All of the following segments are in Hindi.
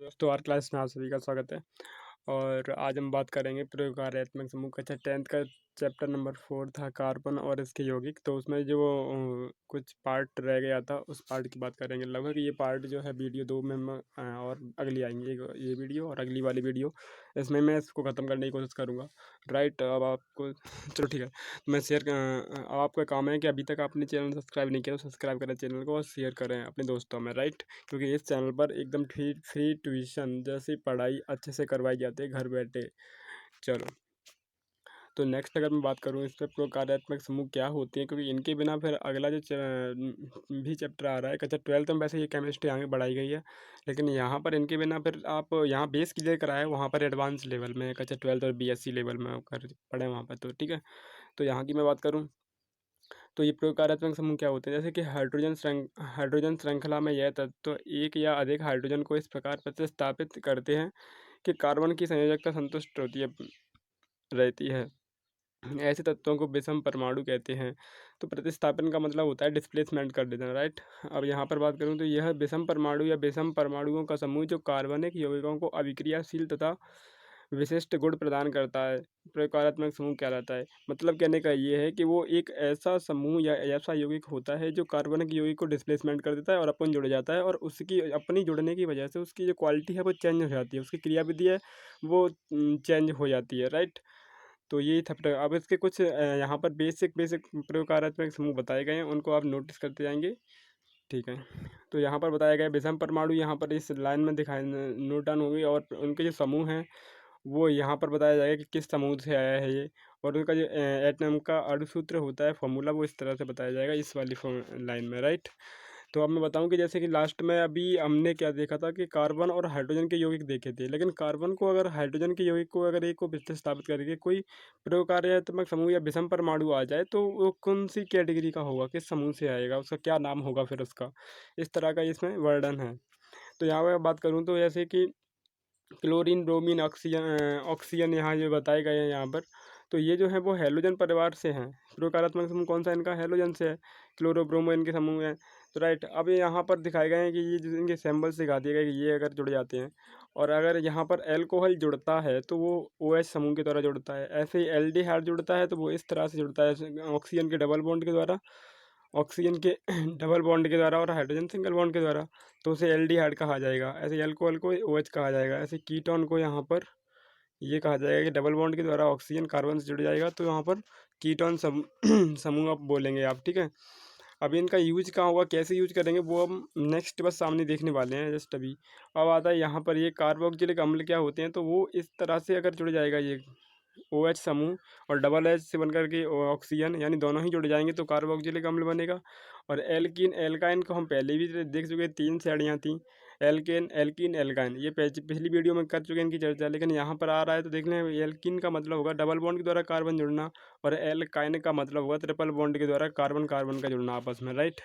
दोस्तों आर क्लास में आप सभी का स्वागत है। और आज हम बात करेंगे प्रयोगात्मक समूह कक्षा 10th का चैप्टर नंबर 4 था कार्बन और इसके यौगिक। तो उसमें जो कुछ पार्ट रह गया था उस पार्ट की बात करेंगे। लगभग ये पार्ट जो है वीडियो 2 में और अगली आएंगी, ये वीडियो और अगली वाली वीडियो, इसमें मैं इसको ख़त्म करने की कोशिश करूँगा। राइट, अब आपको चलो ठीक है, मैं शेयर अब आपका काम है कि अभी तक आपने चैनल सब्सक्राइब नहीं किया तो सब्सक्राइब करें चैनल को और शेयर करें अपने दोस्तों में। राइट, क्योंकि इस चैनल पर एकदम फ्री ट्यूशन जैसी पढ़ाई अच्छे से करवाई जाती है घर बैठे। चलो, तो नेक्स्ट अगर मैं बात करूँ इस पर प्रकार्यात्मक समूह क्या होते हैं, क्योंकि इनके बिना फिर अगला जो भी चैप्टर आ रहा है कक्षा 12 में, वैसे ये केमिस्ट्री आगे बढ़ाई गई है, लेकिन यहाँ पर इनके बिना फिर आप यहाँ बेस क्लियर कराए, वहाँ पर एडवांस लेवल में कक्षा 12 और BSc लेवल में कर पढ़े वहाँ पर। तो ठीक है, तो यहाँ की मैं बात करूँ तो ये प्रकारात्मक समूह क्या होते हैं, जैसे कि हाइड्रोजन श्रृंखला में यह तत्व एक या अधिक हाइड्रोजन को इस प्रकार प्रतिस्थापित करते हैं कि कार्बन की संयोजकता संतुष्ट रहती है। ऐसे तत्वों को विषम परमाणु कहते हैं। तो प्रतिस्थापन का मतलब होता है डिस्प्लेसमेंट कर देना। राइट, अब यहाँ पर बात करूँ तो यह विषम परमाणु या विषम परमाणुओं का समूह जो कार्बनिक यौगिकों को अभिक्रियाशील तथा विशिष्ट गुण प्रदान करता है, प्रकारात्मक समूह कहलाता है। मतलब कहने का ये है कि वो एक ऐसा समूह या ऐसा यौगिक होता है जो कार्बनिक यौगिक को डिस्प्लेसमेंट कर देता है और अपन जुड़ जाता है, और उसकी अपनी जुड़ने की वजह से उसकी जो क्वालिटी है वो चेंज हो जाती है, उसकी क्रियाविधि है वो चेंज हो जाती है। राइट, तो यही था अब इसके कुछ यहाँ पर बेसिक बेसिक प्रकारात्मक समूह बताए गए हैं, उनको आप नोटिस करते जाएंगे। ठीक है, तो यहाँ पर बताया गया विषम परमाणु यहाँ पर इस लाइन में दिखाए नोट डाउन होंगे, और उनके जो समूह हैं वो यहाँ पर बताया जाएगा कि किस समूह से आया है ये, और उनका जो एटम का अणुसूत्र होता है फॉर्मूला, वो इस तरह से बताया जाएगा इस वाली लाइन में। राइट, तो अब मैं बताऊं कि जैसे कि लास्ट में अभी हमने क्या देखा था कि कार्बन और हाइड्रोजन के यौगिक देखे थे, लेकिन कार्बन को अगर हाइड्रोजन के यौगिक को अगर एक को प्रतिस्थापित करके कोई प्रकार्यात्मक समूह या विषम परमाणु आ जाए तो वो कौन सी कैटेगरी का होगा, किस समूह से आएगा, उसका क्या नाम होगा फिर उसका, इस तरह का इसमें वर्णन है। तो यहाँ पर बात करूँ तो जैसे कि क्लोरीन, ब्रोमीन, ऑक्सीजन यहाँ जो बताए गए हैं यहाँ पर, तो ये जो है वो हैलोजन परिवार से हैं। प्रकारात्मक समूह कौन सा इनका, हैलोजन से है। क्लोरो ब्रोमो इनके समूह हैं। तो राइट, अब ये यहाँ पर दिखाए गए हैं कि ये जो इनके सैम्बल्स दिखा दिए गए कि ये अगर जुड़ जाते हैं, और अगर यहाँ पर एल्कोहल जुड़ता है तो वो OH समूह के द्वारा जुड़ता है। ऐसे ही एल्डिहाइड जुड़ता है तो वो इस तरह से जुड़ता है, ऑक्सीजन के डबल बॉन्ड के द्वारा, ऑक्सीजन के डबल बॉन्ड के द्वारा और हाइड्रोजन सिंगल बॉन्ड के द्वारा, तो उसे एल्डिहाइड कहा जाएगा। ऐसे अल्कोहल को OH कहा जाएगा। ऐसे कीटोन को यहाँ पर ये कहा जाएगा कि डबल बॉन्ड के द्वारा ऑक्सीजन कार्बन से जुड़ जाएगा, तो यहाँ पर कीटोन समूह आप बोलेंगे आप। ठीक है, अभी इनका यूज कहाँ होगा, कैसे यूज करेंगे, वो हम नेक्स्ट बस सामने देखने वाले हैं जस्ट अभी। अब आता है यहाँ पर ये कार्बोक्जिलिक अम्ल क्या होते हैं, तो वो इस तरह से अगर जुड़ जाएगा ये OH समूह और डबल H से बनकर के ऑक्सीजन, यानी दोनों ही जुड़ जाएंगे तो कार्बोक्जिलिक अम्ल बनेगा। और एल्कीन एल्काइन को हम पहले भी देख चुके हैं, 3 श्रेणियाँ थी, एल्केन एल्कीन एल्काइन, ये पिछली वीडियो में कर चुके हैं इनकी चर्चा, लेकिन यहाँ पर आ रहा है तो देख लें। एल्कीन का मतलब होगा डबल बॉन्ड के द्वारा कार्बन जुड़ना, और एल्काइन का मतलब होगा ट्रिपल बॉन्ड के द्वारा कार्बन कार्बन का जुड़ना आपस में। राइट,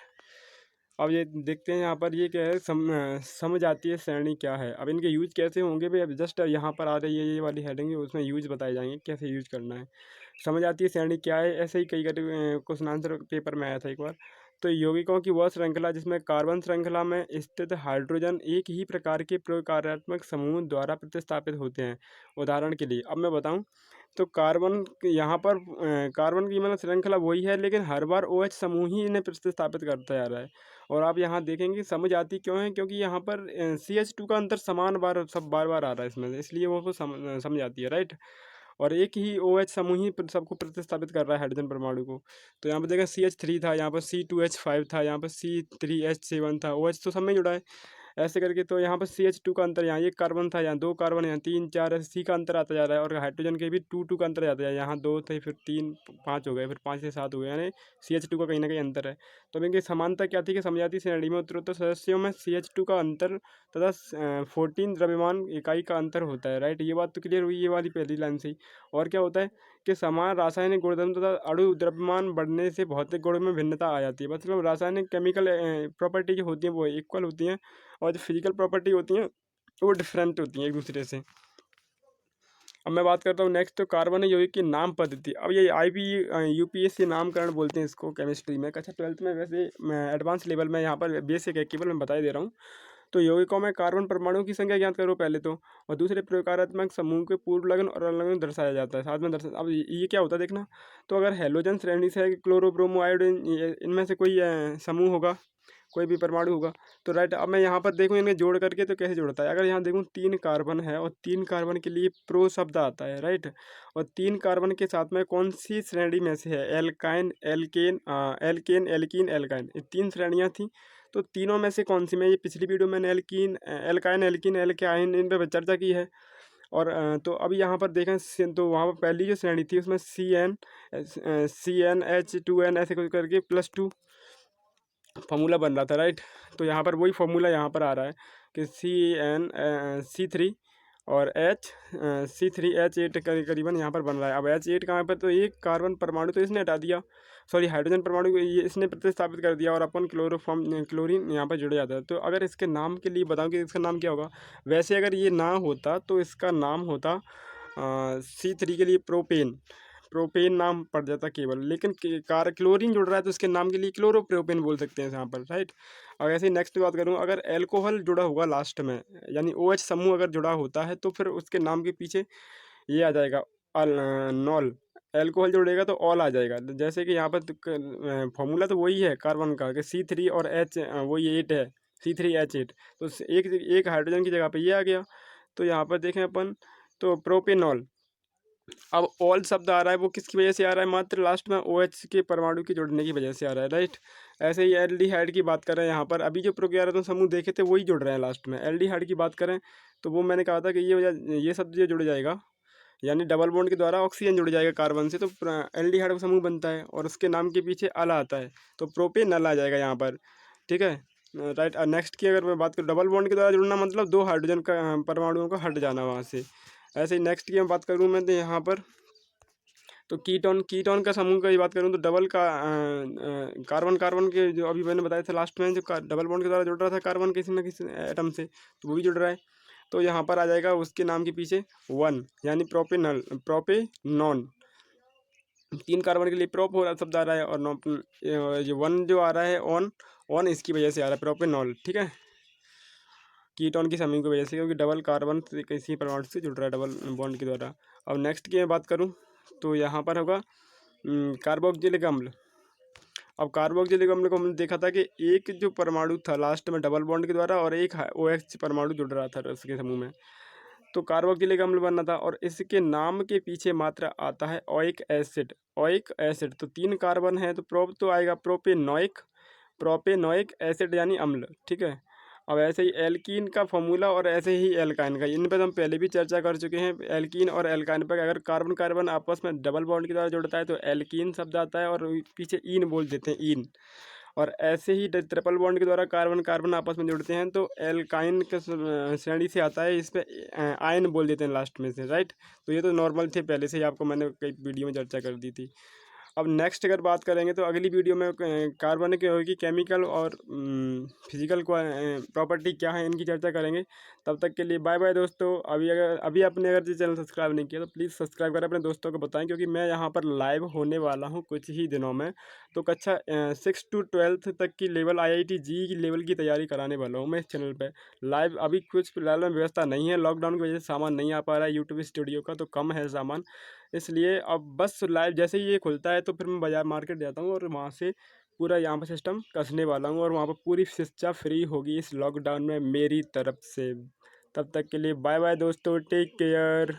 अब ये देखते हैं यहाँ पर ये क्या है, समजातीय श्रेणी क्या है। अब इनके यूज कैसे होंगे भाई, अब जस्ट यहाँ पर आ रही है ये वाली हेडिंग है, उसमें यूज बताए जाएंगे कैसे यूज करना है। समजातीय श्रेणी क्या है, ऐसे ही कई क्वेश्चन आंसर पेपर में आया था एक बार। तो यौगिकों की वह श्रृंखला जिसमें कार्बन श्रृंखला में स्थित हाइड्रोजन एक ही प्रकार के प्रकार्यात्मक समूह द्वारा प्रतिस्थापित होते हैं। उदाहरण के लिए अब मैं बताऊं तो कार्बन यहाँ पर कार्बन की मतलब श्रृंखला वही है, लेकिन हर बार OH समूह ही इन्हें प्रतिस्थापित करता जा रहा है। और आप यहाँ देखेंगे समझाती क्यों है, क्योंकि यहाँ पर CH2 का अंतर समान बार बार आ रहा है इसमें, इसलिए वो समझ आती है। राइट, और एक ही OH समूह ही सबको प्रतिस्थापित कर रहा है हाइड्रोजन परमाणु को। तो यहाँ पर देखा CH3 था, यहाँ पर C2H5 था, यहाँ पर C3H7 था, OH तो सब में जुड़ा है ऐसे करके। तो यहाँ पर CH2 का अंतर, यहाँ एक कार्बन था, यहाँ 2 कार्बन, यहाँ 3 4, ऐसे C का अंतर आता जा रहा है, और हाइड्रोजन के भी 2 का अंतर आता जा रहा है। यहाँ 2 थे, फिर 3 5 हो गए, फिर 5 से 7 हो गए, यानी CH2 का कहीं ना कहीं अंतर है। तो अब इनकी समानता क्या थी कि समजातीय श्रेणी में उत्तरोत्तर सदस्यों में CH2 का अंतर तथा 14 द्रव्यमान इकाई का अंतर होता है। राइट, ये बात तो क्लियर हुई ये वाली पहली लाइन से ही। और क्या होता है कि समान रासायनिक गुणधर्म तथा अणु द्रव्यमान बढ़ने से भौतिक गुणों में भिन्नता आ जाती है। मतलब रासायनिक केमिकल प्रॉपर्टी जो होती हैं वो इक्वल होती हैं, और जो फिजिकल प्रॉपर्टी होती हैं वो डिफरेंट होती हैं एक दूसरे से। अब मैं बात करता हूँ नेक्स्ट, तो कार्बन यौगिक की नाम पद्धति। अब ये UPSC नामकरण बोलते हैं इसको केमिस्ट्री में, कक्षा 12th में। वैसे मैं एडवांस लेवल में यहाँ पर बेसिक है केवल मैं बता ही दे रहा हूँ। तो यौगिकों में कार्बन परमाणुओं की संख्या ज्ञात करो पहले तो, और दूसरे प्रयोगात्मक समूह के पूर्व लगन और अलगन दर्शाया जाता है, साथ में दर्शा। अब ये क्या होता है देखना, तो अगर हैलोजन श्रेणी से है क्लोरो ब्रोमो आयोडीन, इनमें से कोई समूह होगा, कोई भी परमाणु होगा, तो राइट। अब मैं यहाँ पर देखूँ इन्हें जोड़ करके तो कैसे जोड़ता है, अगर यहाँ देखूँ 3 कार्बन है और 3 कार्बन के लिए प्रो शब्द आता है, राइट। और 3 कार्बन के साथ में कौन सी श्रेणी में से है, alkyne, alkane, alkane, alkene, alkyne, ये 3 श्रेणियाँ थी। तो तीनों में से कौन सी, मैं ये पिछली वीडियो मैंने एल्कीन, एल्काइन, एल्कीन, एल्काइन इन पर चर्चा की है। और तो अब यहाँ पर देखें तो वहाँ पर पहली जो श्रेणी थी उसमें CnH2n ऐसे कुछ करके +2 फार्मूला बन रहा था, राइट। तो यहाँ पर वही फार्मूला यहाँ पर आ रहा है कि C3 और C3H8 करीबन यहाँ पर बन रहा है। अब H8 कहाँ पर, तो एक कार्बन परमाणु तो इसने हटा दिया, सॉरी हाइड्रोजन परमाणु को ये इसने प्रतिस्थापित कर दिया, और अपन क्लोरीन यहाँ पर जुड़ जाता है। तो अगर इसके नाम के लिए बताऊँ कि इसका नाम क्या होगा, वैसे अगर ये ना होता तो इसका नाम होता C3 के लिए प्रोपेन, प्रोपेन नाम पड़ जाता केवल, लेकिन क्लोरीन जुड़ रहा है तो इसके नाम के लिए क्लोरोप्रोपेन बोल सकते हैं यहाँ पर, राइट। और ऐसे ही नेक्स्ट बात करूँ, अगर अल्कोहल जुड़ा होगा लास्ट में, यानी OH समूह अगर जुड़ा होता है तो फिर उसके नाम के पीछे ये आ जाएगा नॉल, अल्कोहल जोड़ेगा तो ऑल आ जाएगा। जैसे कि यहाँ पर फॉर्मूला तो वही है कार्बन का कि C3 और H वही 8 है, C3H8, तो एक हाइड्रोजन की जगह पे ये आ गया। तो यहाँ पर देखें अपन, तो प्रोपेनॉल। अब ऑल शब्द आ रहा है वो किसकी वजह से आ रहा है, मात्र लास्ट में OH के परमाणु के जुड़ने की वजह से आ रहा है, राइट। ऐसे ही एल्डिहाइड की बात करें, यहाँ पर अभी जो प्रोकैरियोटिक समूह देखे थे वही जुड़ रहे हैं लास्ट में। एल्डिहाइड की बात करें तो वो मैंने कहा था कि ये शब्द जो जुड़ जाएगा, यानी डबल बॉन्ड के द्वारा ऑक्सीजन जुड़ जाएगा कार्बन से, तो एल्डिहाइड का समूह बनता है और उसके नाम के पीछे अल आता है, तो प्रोपेनल आ जाएगा यहाँ पर, ठीक है, राइट। नेक्स्ट की अगर मैं बात करूँ, डबल बॉन्ड के द्वारा जुड़ना मतलब 2 हाइड्रोजन का परमाणुओं का हट जाना वहाँ से। ऐसे ही नेक्स्ट की मैं बात करूँ मैं तो यहाँ पर, तो कीटोन का समूह की बात करूँ तो डबल का कार्बन कार्बन के जो अभी मैंने बताया था लास्ट में, जो डबल बॉन्ड के द्वारा जुड़ रहा था कार्बन किसी न किसी एटम से, तो वो भी जुड़ रहा है। तो यहाँ पर आ जाएगा उसके नाम के पीछे 1, यानी प्रोपेनॉन। 3 कार्बन के लिए प्रोप हो रहा शब्द आ रहा है, और ये 1 जो आ रहा है ऑन इसकी वजह से आ रहा है प्रोपेनॉल, ठीक है, कीटोन की समूह की वजह से, क्योंकि डबल कार्बन से किसी परमाणु से जुड़ रहा है डबल बॉन्ड के द्वारा। अब नेक्स्ट की मैं बात करूँ तो यहाँ पर होगा कार्बोक्जिलिक अम्ल। अब कार्बोक्जिलिक अम्ल को हमने देखा था कि एक जो परमाणु था लास्ट में डबल बॉन्ड के द्वारा, और एक OH परमाणु जुड़ रहा था उसके समूह में, तो कार्बोक्जिलिक अम्ल बनना था, और इसके नाम के पीछे मात्र आता है ओइक एसिड, ओइक एसिड। तो 3 कार्बन है तो प्रोप तो आएगा प्रोपेनोइक एसिड यानी अम्ल, ठीक है। अब ऐसे ही एल्कीन का फॉर्मूला और ऐसे ही एल्काइन का, इन पर हम पहले भी चर्चा कर चुके हैं। एल्कीन और एल्काइन पर अगर कार्बन कार्बन आपस में डबल बॉन्ड के द्वारा जुड़ता है तो एल्कीन शब्द आता है, और पीछे ईन बोल देते हैं, ईन। और ऐसे ही ट्रिपल बॉन्ड के द्वारा कार्बन कार्बन आपस में जुड़ते हैं तो एल्काइन के श्रेणी से आता है, इस पर आयन बोल देते हैं लास्ट में से, राइट। तो ये तो नॉर्मल थे, पहले से ही आपको मैंने कई वीडियो में चर्चा कर दी थी। अब नेक्स्ट अगर बात करेंगे तो अगली वीडियो में कार्बन की होगी केमिकल और फिजिकल प्रॉपर्टी क्या है, इनकी चर्चा करेंगे। तब तक के लिए बाय बाय दोस्तों। अभी आपने अगर ये चैनल सब्सक्राइब नहीं किया तो प्लीज़ सब्सक्राइब करें, अपने दोस्तों को बताएं, क्योंकि मैं यहाँ पर लाइव होने वाला हूँ कुछ ही दिनों में। तो कक्षा 6 to 12 तक की लेवल IIT JEE की लेवल की तैयारी कराने वाला हूँ मैं इस चैनल पर लाइव। अभी कुछ फिलहाल में व्यवस्था नहीं है, लॉकडाउन की वजह से सामान नहीं आ पा रहा है, यूट्यूब स्टूडियो का तो कम है सामान, इसलिए अब बस लाइव जैसे ही ये खुलता है तो फिर मैं बाजार मार्केट जाता हूँ और वहाँ से पूरा यहाँ पर सिस्टम कसने वाला हूँ, और वहाँ पर पूरी शिक्षा फ्री होगी इस लॉकडाउन में मेरी तरफ से। तब तक के लिए बाय बाय दोस्तों, टेक केयर।